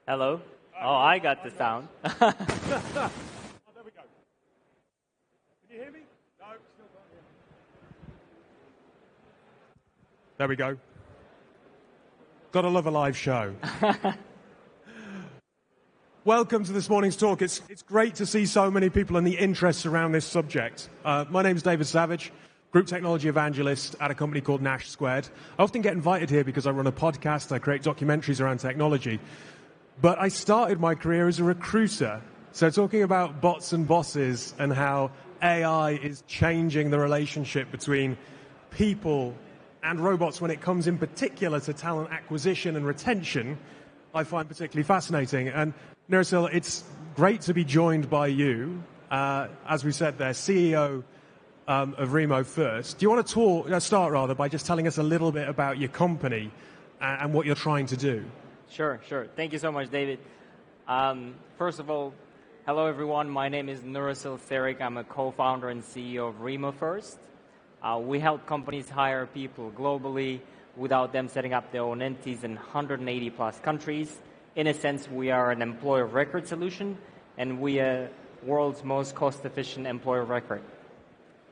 Hello? Oh, I got the sound. Oh, there we go. Can you hear me? No, still can't hear me. There we go. Gotta love a live show. Welcome to this morning's talk. It's great to see so many people and the interest around this subject. My name is David Savage, Group Technology Evangelist at a company called Nash Squared. I often get invited here because I run a podcast, I create documentaries around technology. But I started my career as a recruiter. So talking about bots and bosses and how AI is changing the relationship between people and robots when it comes in particular to talent acquisition and retention, I find particularly fascinating. And Nurasyl, it's great to be joined by you, as we said there, CEO of RemoFirst. Do you want to start by just telling us a little bit about your company and what you're trying to do? Sure. Thank you so much, David. First of all, hello everyone. My name is Nurasyl Serik. I'm a co-founder and CEO of RemoFirst. We help companies hire people globally without them setting up their own entities in 180 plus countries. In a sense, we are an employer of record solution, and we are world's most cost-efficient employer of record.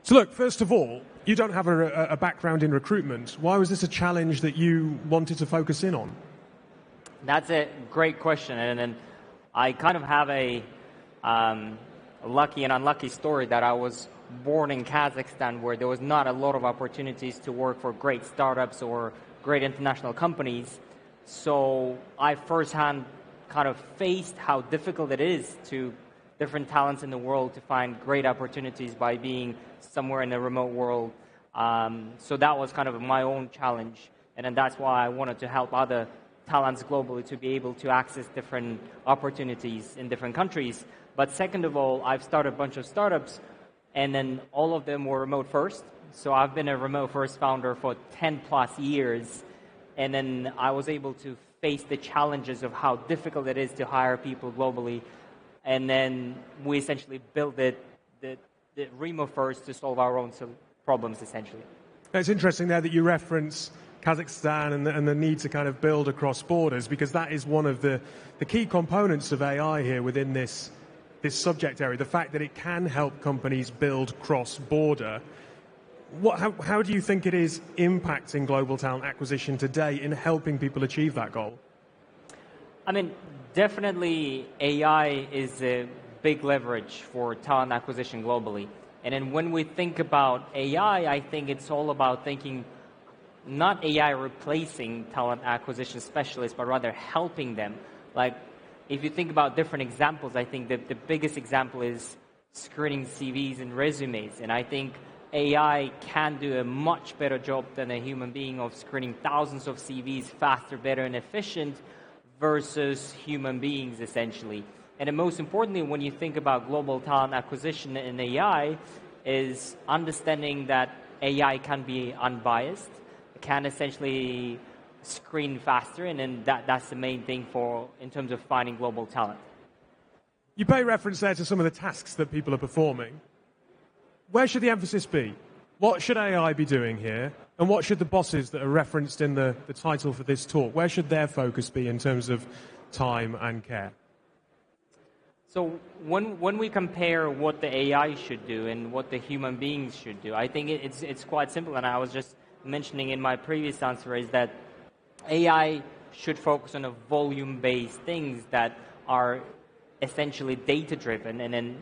So look, first of all, you don't have a background in recruitment. Why was this a challenge that you wanted to focus in on? That's a great question, and I kind of have a lucky and unlucky story that I was born in Kazakhstan, where there was not a lot of opportunities to work for great startups or great international companies. So I firsthand kind of faced how difficult it is to different talents in the world to find great opportunities by being somewhere in a remote world. So that was kind of my own challenge, and then that's why I wanted to help other talents globally to be able to access different opportunities in different countries. But second of all, I've started a bunch of startups, and then all of them were remote first. So I've been a remote first founder for 10 plus years, and then I was able to face the challenges of how difficult it is to hire people globally. And then we essentially built the RemoFirst to solve our own problems, essentially. It's interesting there that you reference Kazakhstan and the need to kind of build across borders, because that is one of the key components of AI here within this subject area, the fact that it can help companies build cross-border. How do you think it is impacting global talent acquisition today in helping people achieve that goal? I mean, definitely AI is a big leverage for talent acquisition globally. And then when we think about AI, I think it's all about thinking not AI replacing talent acquisition specialists, but rather helping them. Like, if you think about different examples, I think that the biggest example is screening CVs and resumes. And I think AI can do a much better job than a human being of screening thousands of CVs faster, better, and efficient versus human beings, essentially. And then most importantly, when you think about global talent acquisition in AI, is understanding that AI can be unbiased, can essentially screen faster, and then that's the main thing in terms of finding global talent. You pay reference there to some of the tasks that people are performing. Where should the emphasis be? What should AI be doing here? And what should the bosses that are referenced in the title for this talk, where should their focus be in terms of time and care? So when we compare what the AI should do and what the human beings should do, I think it's quite simple, and I was just mentioning in my previous answer is that AI should focus on a volume-based things that are essentially data-driven, and then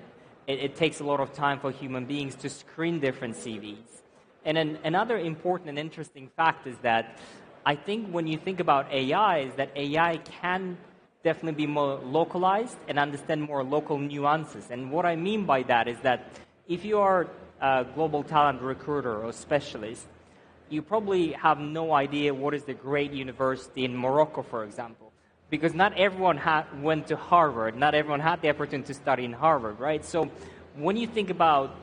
it takes a lot of time for human beings to screen different CVs. And then another important and interesting fact is that I think when you think about AI, is that AI can definitely be more localized and understand more local nuances. And what I mean by that is that if you are a global talent recruiter or specialist, you probably have no idea what is the great university in Morocco, for example, because not everyone went to Harvard, not everyone had the opportunity to study in Harvard, right? So when you think about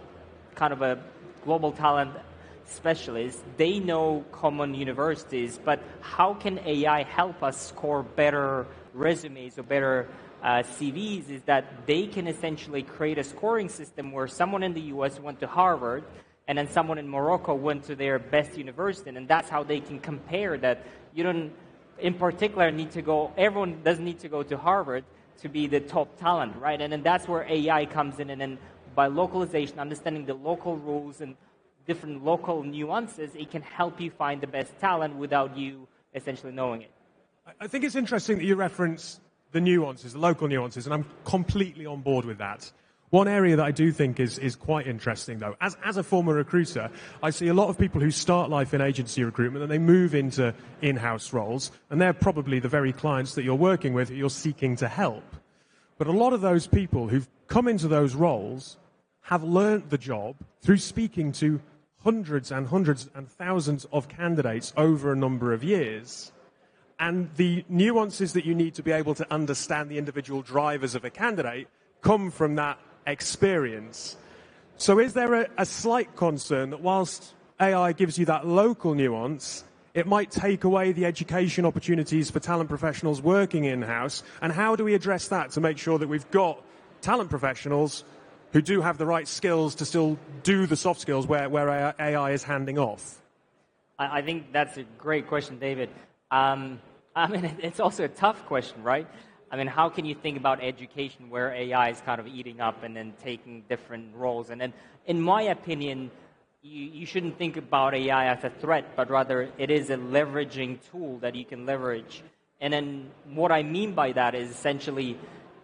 kind of a global talent specialist, they know common universities, but how can AI help us score better resumes or better CVs is that they can essentially create a scoring system where someone in the US went to Harvard and then someone in Morocco went to their best university, and that's how they can compare that you don't in particular everyone doesn't need to go to Harvard to be the top talent, right? And then that's where AI comes in, and then by localization, understanding the local rules and different local nuances, it can help you find the best talent without you essentially knowing it. I think it's interesting that you reference the nuances, the local nuances, and I'm completely on board with that. One area that I do think is quite interesting, though, as a former recruiter, I see a lot of people who start life in agency recruitment and they move into in-house roles, and they're probably the very clients that you're working with, that you're seeking to help. But a lot of those people who've come into those roles have learnt the job through speaking to hundreds and thousands of candidates over a number of years. And the nuances that you need to be able to understand the individual drivers of a candidate come from that experience. So is there a slight concern that whilst AI gives you that local nuance, it might take away the education opportunities for talent professionals working in-house? And how do we address that to make sure that we've got talent professionals who do have the right skills to still do the soft skills where AI is handing off? I think that's a great question, David. I mean, it's also a tough question, right? I mean, how can you think about education where AI is kind of eating up and then taking different roles? And then, in my opinion, you shouldn't think about AI as a threat, but rather it is a leveraging tool that you can leverage. And then what I mean by that is essentially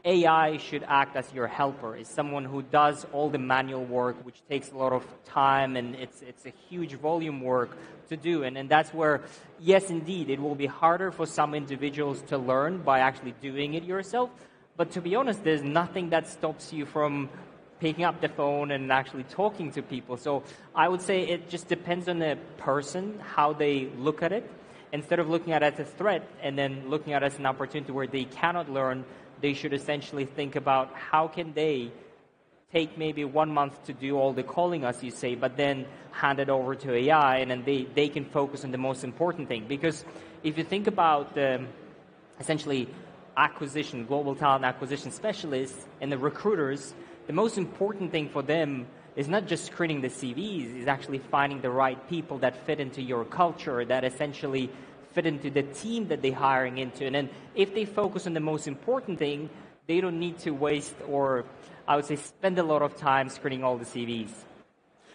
AI should act as your helper, is someone who does all the manual work, which takes a lot of time, and it's a huge volume work to do. And that's where, yes, indeed, it will be harder for some individuals to learn by actually doing it yourself. But to be honest, there's nothing that stops you from picking up the phone and actually talking to people. So I would say it just depends on the person, how they look at it. Instead of looking at it as a threat and then looking at it as an opportunity where they cannot learn, they should essentially think about how can they take maybe 1 month to do all the calling, as you say, but then hand it over to AI, and then they can focus on the most important thing. Because if you think about the essentially global talent acquisition specialists and the recruiters, the most important thing for them is not just screening the CVs, is actually finding the right people that fit into your culture, that essentially fit into the team that they're hiring into. And then if they focus on the most important thing, they don't need to waste, or I would say spend a lot of time screening all the CVs.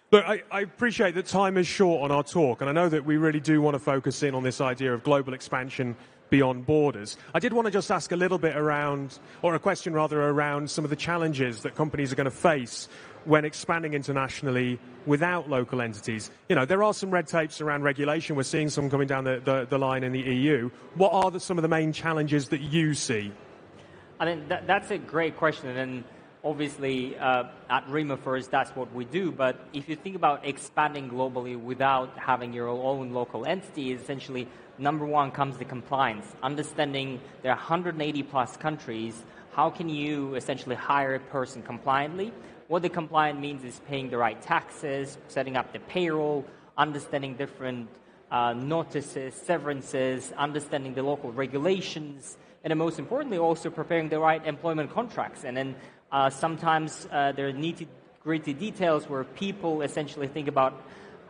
Look, I appreciate that time is short on our talk, and I know that we really do want to focus in on this idea of global expansion beyond borders. I did want to just ask a little bit around, or a question rather, around some of the challenges that companies are going to face when expanding internationally without local entities. You know, there are some red tapes around regulation. We're seeing some coming down the line in the EU. What are some of the main challenges that you see? I mean, that's a great question. And obviously, at RemoFirst, that's what we do. But if you think about expanding globally without having your own local entity, essentially, number one comes the compliance. Understanding there are 180 plus countries, how can you essentially hire a person compliantly? What the compliant means is paying the right taxes, setting up the payroll, understanding different notices, severances, understanding the local regulations, and then most importantly, also preparing the right employment contracts. And then sometimes there are nitty-gritty details where people essentially think about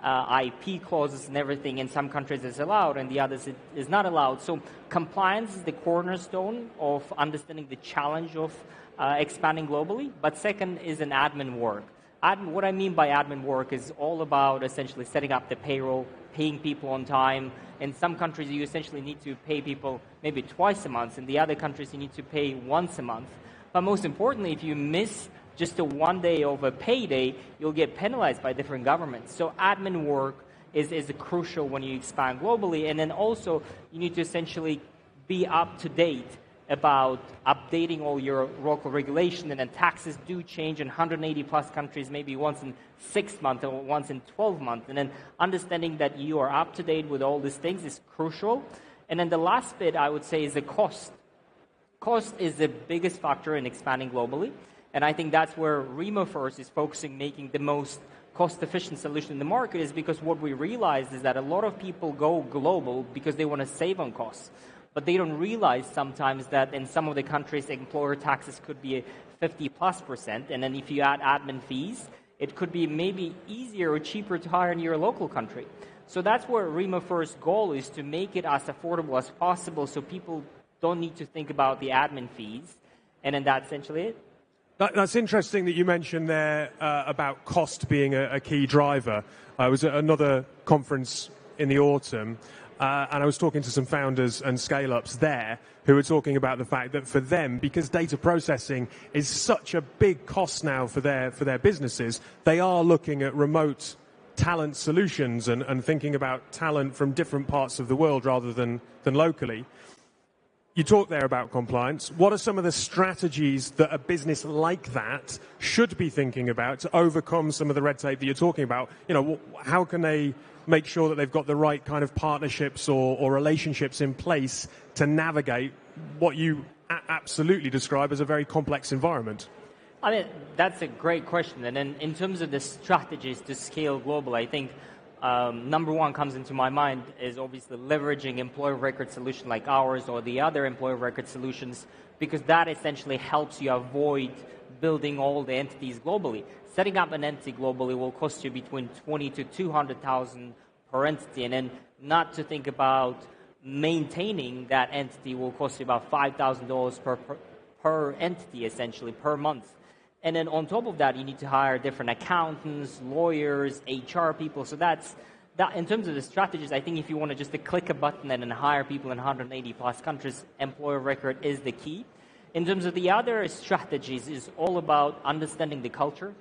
IP clauses and everything. In some countries it's allowed, and the others it is not allowed. So compliance is the cornerstone of understanding the challenge of expanding globally. But second is an admin work. What I mean by admin work is all about essentially setting up the payroll, paying people on time. In some countries, you essentially need to pay people maybe twice a month. In the other countries, you need to pay once a month. But most importantly, if you miss just a 1 day of a payday, you'll get penalized by different governments. So admin work is crucial when you expand globally. And then also, you need to essentially be up to date about updating all your local regulation, and then taxes do change in 180 plus countries, maybe once in 6 months or once in 12 months. And then understanding that you are up to date with all these things is crucial. And then the last bit I would say is the cost. Cost is the biggest factor in expanding globally. And I think that's where RemoFirst is focusing, making the most cost-efficient solution in the market, is because what we realized is that a lot of people go global because they want to save on costs. But they don't realize sometimes that in some of the countries, employer taxes could be 50+%. And then if you add admin fees, it could be maybe easier or cheaper to hire in your local country. So that's where RemoFirst's goal is, to make it as affordable as possible so people don't need to think about the admin fees. And then that's essentially it. That's interesting that you mentioned there about cost being a key driver. I was at another conference in the autumn, and I was talking to some founders and scale-ups there who were talking about the fact that for them, because data processing is such a big cost now for their businesses, they are looking at remote talent solutions and thinking about talent from different parts of the world rather than locally. You talked there about compliance. What are some of the strategies that a business like that should be thinking about to overcome some of the red tape that you're talking about? You know, how can they make sure that they've got the right kind of partnerships or relationships in place to navigate what you absolutely describe as a very complex environment? I mean, that's a great question. And then in terms of the strategies to scale global, I think number one comes into my mind is obviously leveraging employer record solution like ours or the other employer record solutions, because that essentially helps you avoid building all the entities globally. Setting up an entity globally will cost you between 20 to 200,000 per entity, and then not to think about maintaining that entity will cost you about $5,000 per entity, essentially, per month. And then on top of that, you need to hire different accountants, lawyers, HR people. So that's that. In terms of the strategies, I think if you want to just click a button and then hire people in 180 plus countries, employer record is the key. In terms of the other strategies, is all about understanding the culture.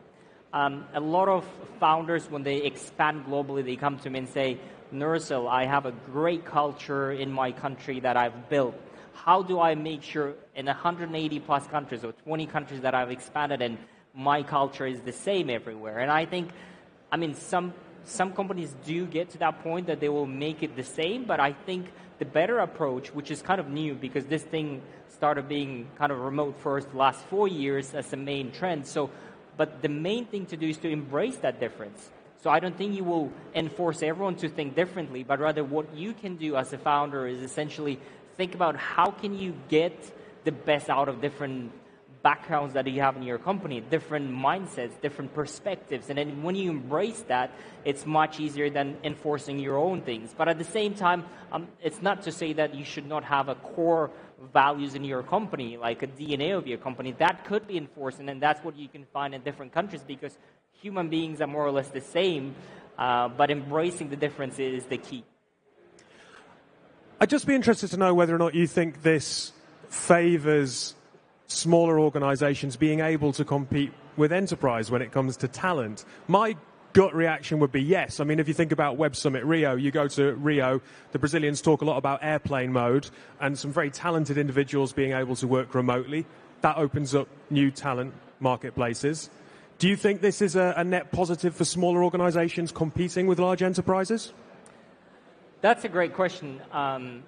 A lot of founders, when they expand globally, they come to me and say, Nurasyl, I have a great culture in my country that I've built. How do I make sure in 180 plus countries or 20 countries that I've expanded in, my culture is the same everywhere? And I think, I mean, some companies do get to that point that they will make it the same, but I think the better approach, which is kind of new because this thing started being kind of remote first the last 4 years as a main trend. So, but the main thing to do is to embrace that difference. So I don't think you will enforce everyone to think differently, but rather what you can do as a founder is essentially think about how can you get the best out of different backgrounds that you have in your company, different mindsets, different perspectives. And then when you embrace that, it's much easier than enforcing your own things. But at the same time, it's not to say that you should not have a core values in your company, like a DNA of your company. That could be enforced, and then that's what you can find in different countries because human beings are more or less the same, but embracing the difference is the key. I'd just be interested to know whether or not you think this favors smaller organizations being able to compete with enterprise when it comes to talent. My gut reaction would be yes. I mean, if you think about Web Summit Rio, you go to Rio, the Brazilians talk a lot about airplane mode and some very talented individuals being able to work remotely. That opens up new talent marketplaces. Do you think this is a net positive for smaller organizations competing with large enterprises? That's a great question.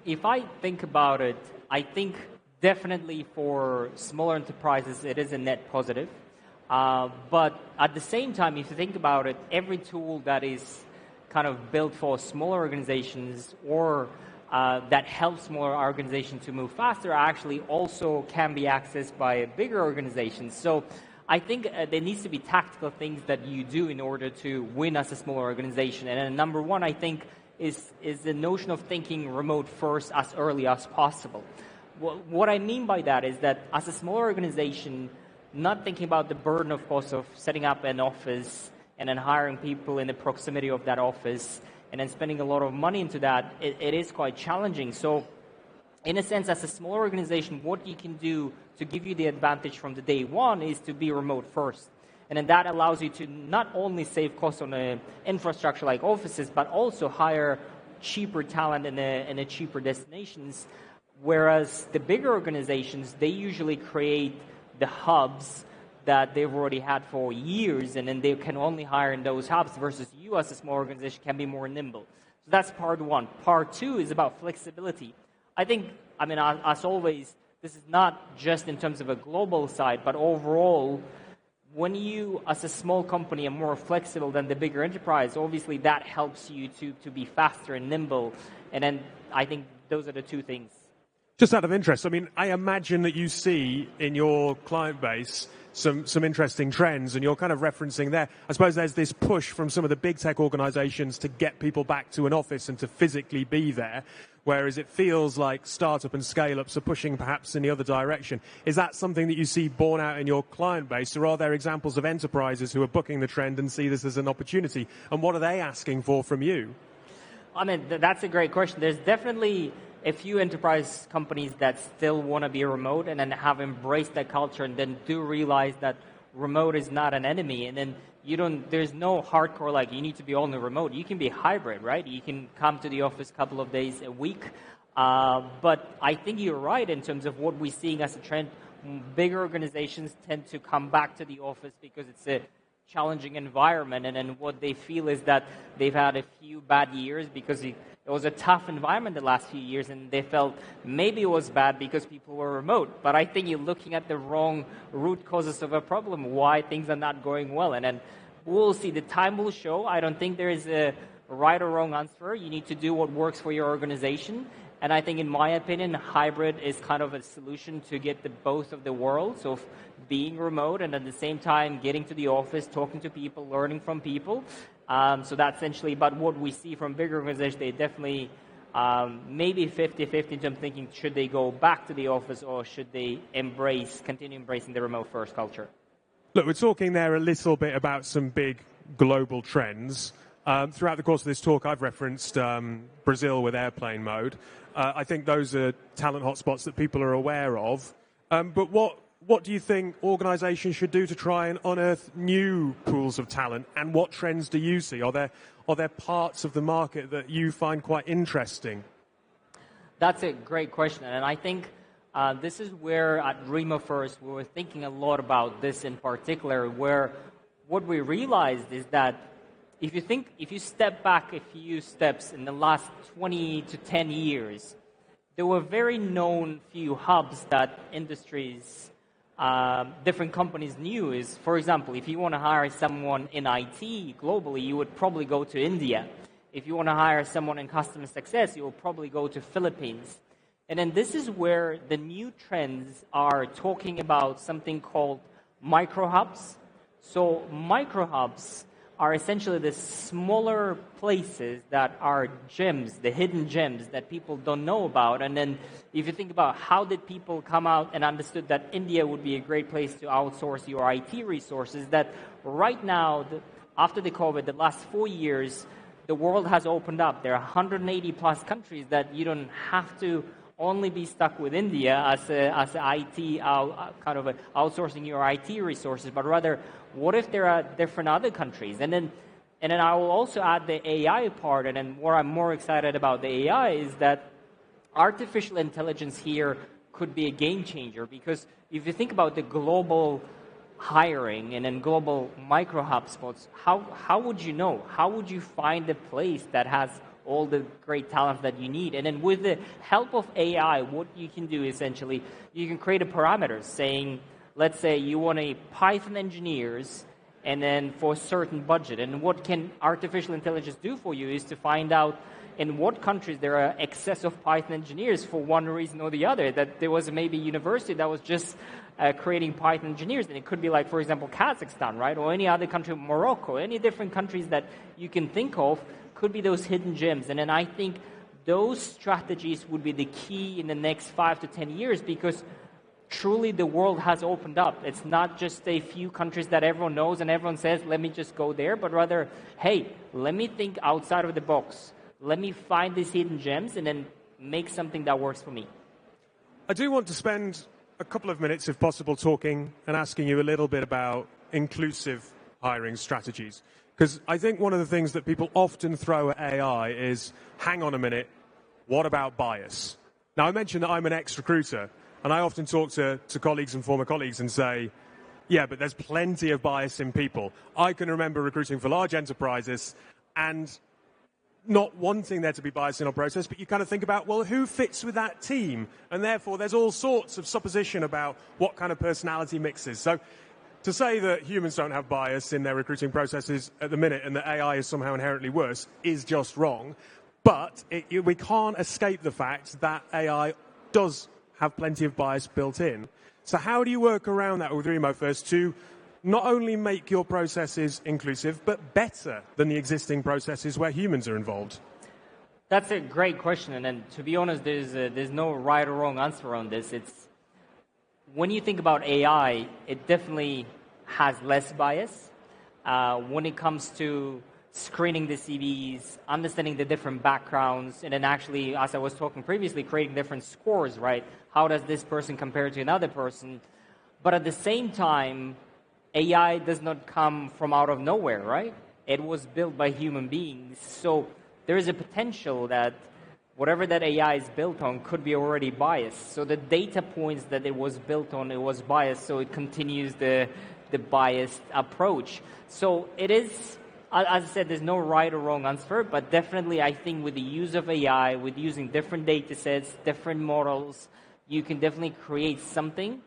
If I think about it, I think definitely for smaller enterprises, it is a net positive. But at the same time, if you think about it, every tool that is kind of built for smaller organizations or that helps smaller organizations to move faster actually also can be accessed by bigger organizations. So I think there needs to be tactical things that you do in order to win as a smaller organization. And number one, I think, is the notion of thinking remote first as early as possible. What I mean by that is that as a smaller organization, not thinking about the burden, of course, of setting up an office and then hiring people in the proximity of that office and then spending a lot of money into that, it is quite challenging. So in a sense, as a smaller organization, what you can do to give you the advantage from the day one is to be remote first. And then that allows you to not only save costs on an infrastructure like offices, but also hire cheaper talent in a cheaper destinations. Whereas the bigger organizations, they usually create the hubs that they've already had for years, and then they can only hire in those hubs, versus you as a small organization can be more nimble. So that's part one. Part two is about flexibility. I think, I mean, as always, this is not just in terms of a global side, but overall, when you, as a small company, are more flexible than the bigger enterprise, obviously that helps you to be faster and nimble. And then I think those are the two things. Just out of interest, I mean, I imagine that you see in your client base some interesting trends, and you're kind of referencing there. I suppose there's this push from some of the big tech organizations to get people back to an office and to physically be there, whereas it feels like startup and scale-ups are pushing perhaps in the other direction. Is that something that you see borne out in your client base, or are there examples of enterprises who are booking the trend and see this as an opportunity? And what are they asking for from you? I mean, that's a great question. There's definitely a few enterprise companies that still want to be remote and then have embraced that culture and then do realize that remote is not an enemy. And then there's no hardcore, like, you need to be only remote. You can be hybrid, right? You can come to the office a couple of days a week. But I think you're right in terms of what we're seeing as a trend. Bigger organizations tend to come back to the office because it's a challenging environment, and then what they feel is that they've had a few bad years because it was a tough environment the last few years, and they felt maybe it was bad because people were remote. But I think you're looking at the wrong root causes of a problem, why things are not going well. And then we'll see. The time will show. I don't think there is a right or wrong answer. You need to do what works for your organization. And I think, in my opinion, hybrid is kind of a solution to get the both of the worlds of being remote and at the same time getting to the office, talking to people, learning from people. So that's essentially about what we see from bigger organizations. They definitely maybe 50-50 in terms of thinking, should they go back to the office or should they continue embracing the remote first culture? Look, we're talking there a little bit about some big global trends. Throughout the course of this talk, I've referenced Brazil with airplane mode. I think those are talent hotspots that people are aware of. But what do you think organizations should do to try and unearth new pools of talent? And what trends do you see? Are there parts of the market that you find quite interesting? That's a great question. And I think this is where at RemoFirst we were thinking a lot about this in particular, where what we realized is that if you step back a few steps in the last 20 to 10 years, there were very known few hubs that industries, different companies knew is, for example, if you want to hire someone in IT globally, you would probably go to India. If you want to hire someone in customer success, you will probably go to Philippines. And then this is where the new trends are talking about something called micro hubs. So micro hubs are essentially the smaller places that are gems, the hidden gems that people don't know about. And then if you think about how did people come out and understood that India would be a great place to outsource your IT resources, that right now, after the COVID, the last 4 years, the world has opened up. There are 180 plus countries that you don't have to only be stuck with India as IT, kind of outsourcing your IT resources, but rather, what if there are different other countries? And then I will also add the AI part, and then what I'm more excited about the AI is that artificial intelligence here could be a game changer, because if you think about the global hiring and then global micro hotspots, how would you know? How would you find a place that has all the great talent that you need? And then with the help of AI, what you can do essentially, you can create a parameter saying, let's say you want a Python engineers and then for a certain budget. And what can artificial intelligence do for you is to find out in what countries there are excess of Python engineers for one reason or the other, that there was maybe a university that was just creating Python engineers. And it could be like, for example, Kazakhstan, right? Or any other country, Morocco, any different countries that you can think of could be those hidden gems. And then I think those strategies would be the key in the next 5 to 10 years, because truly the world has opened up. It's not just a few countries that everyone knows and everyone says, let me just go there, but rather, hey, let me think outside of the box. Let me find these hidden gems and then make something that works for me. I do want to spend a couple of minutes, if possible, talking and asking you a little bit about inclusive hiring strategies. Because I think one of the things that people often throw at AI is, hang on a minute, what about bias? Now, I mentioned that I'm an ex-recruiter, and I often talk to colleagues and former colleagues and say, yeah, but there's plenty of bias in people. I can remember recruiting for large enterprises and not wanting there to be bias in our process, but you kind of think about, well, who fits with that team? And therefore, there's all sorts of supposition about what kind of personality mixes. So to say that humans don't have bias in their recruiting processes at the minute and that AI is somehow inherently worse is just wrong. But we can't escape the fact that AI does have plenty of bias built in. So how do you work around that with RemoFirst to not only make your processes inclusive, but better than the existing processes where humans are involved? That's a great question, and then, to be honest, there's no right or wrong answer on this. It's when you think about AI, it definitely has less bias when it comes to screening the CVs, understanding the different backgrounds, and then actually, as I was talking previously, creating different scores, right? How does this person compare to another person? But at the same time, AI does not come from out of nowhere, right? It was built by human beings. So there is a potential that whatever that AI is built on could be already biased. So the data points that it was built on, it was biased, so it continues the biased approach. So it is, as I said, there's no right or wrong answer, but definitely I think with the use of AI, with using different data sets, different models, you can definitely create something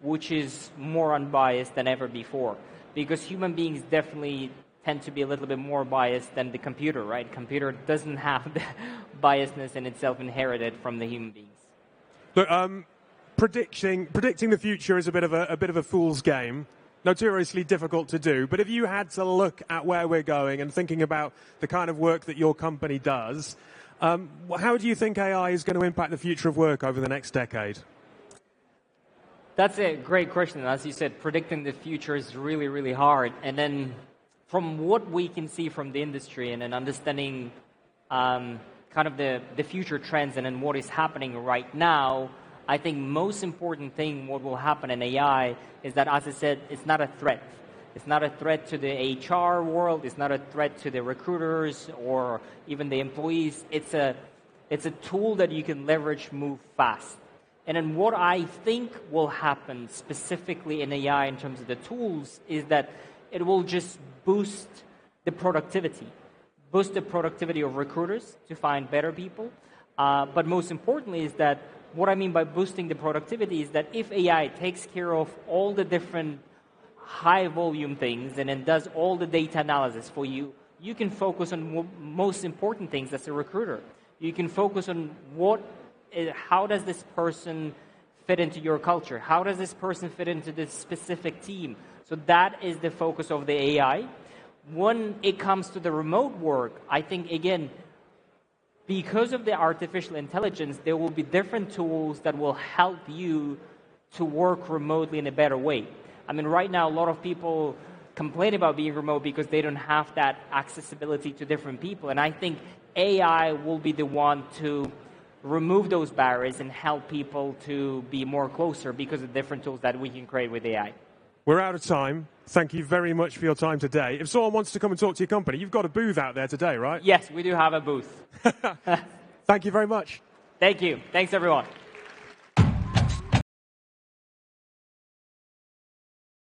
which is more unbiased than ever before. Because human beings definitely tend to be a little bit more biased than the computer, right? Computer doesn't have the biasness in itself inherited from the human beings. Look, predicting the future is a bit of a fool's game. Notoriously difficult to do, but if you had to look at where we're going and thinking about the kind of work that your company does, how do you think AI is going to impact the future of work over the next decade? That's a great question. As you said, predicting the future is really, really hard. And then from what we can see from the industry and then understanding kind of the future trends and then what is happening right now, I think most important thing what will happen in AI is that, as I said, it's not a threat. It's not a threat to the HR world. It's not a threat to the recruiters or even the employees. It's a tool that you can leverage, move fast. And then what I think will happen specifically in AI in terms of the tools is that it will just boost the productivity of recruiters to find better people. But most importantly is that what I mean by boosting the productivity is that if AI takes care of all the different high volume things and then does all the data analysis for you, you can focus on most important things as a recruiter. You can focus on how does this person fit into your culture? How does this person fit into this specific team? So that is the focus of the AI. When it comes to the remote work, I think, again, because of the artificial intelligence, there will be different tools that will help you to work remotely in a better way. I mean, right now, a lot of people complain about being remote because they don't have that accessibility to different people. And I think AI will be the one to remove those barriers and help people to be more closer because of different tools that we can create with AI. We're out of time. Thank you very much for your time today. If someone wants to come and talk to your company, you've got a booth out there today, right? Yes, we do have a booth. Thank you very much. Thank you. Thanks, everyone.